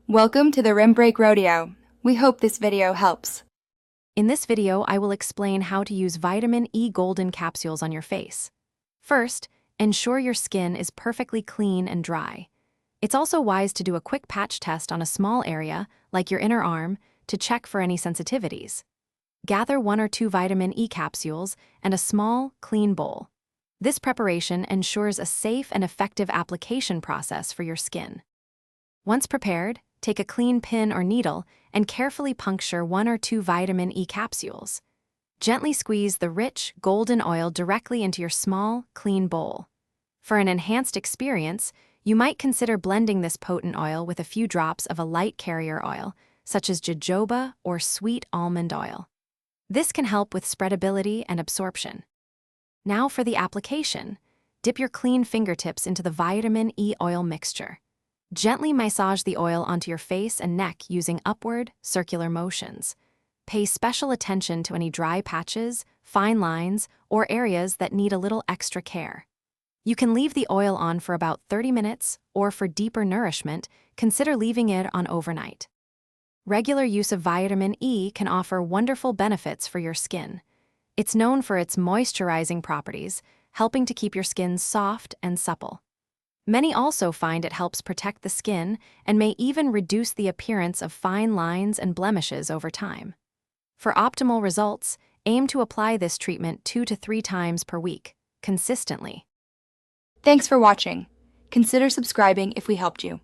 Welcome to the Rim Break Rodeo. We hope this video helps. In this video, I will explain how to use vitamin E Golden Capsules on your face. First, ensure your skin is perfectly clean and dry. It's also wise to do a quick patch test on a small area, like your inner arm, to check for any sensitivities. Gather 1 or 2 vitamin E capsules and a small, clean bowl. This preparation ensures a safe and effective application process for your skin. Once prepared, take a clean pin or needle and carefully puncture 1 or 2 vitamin E capsules. Gently squeeze the rich, golden oil directly into your small, clean bowl. For an enhanced experience, you might consider blending this potent oil with a few drops of a light carrier oil, such as jojoba or sweet almond oil. This can help with spreadability and absorption. Now for the application. Dip your clean fingertips into the vitamin E oil mixture. Gently massage the oil onto your face and neck using upward, circular motions. Pay special attention to any dry patches, fine lines, or areas that need a little extra care. You can leave the oil on for about 30 minutes, or for deeper nourishment, consider leaving it on overnight. Regular use of vitamin E can offer wonderful benefits for your skin. It's known for its moisturizing properties, helping to keep your skin soft and supple. Many also find it helps protect the skin and may even reduce the appearance of fine lines and blemishes over time. For optimal results, aim to apply this treatment 2 to 3 times per week, consistently. Thanks for watching. Consider subscribing if we helped you.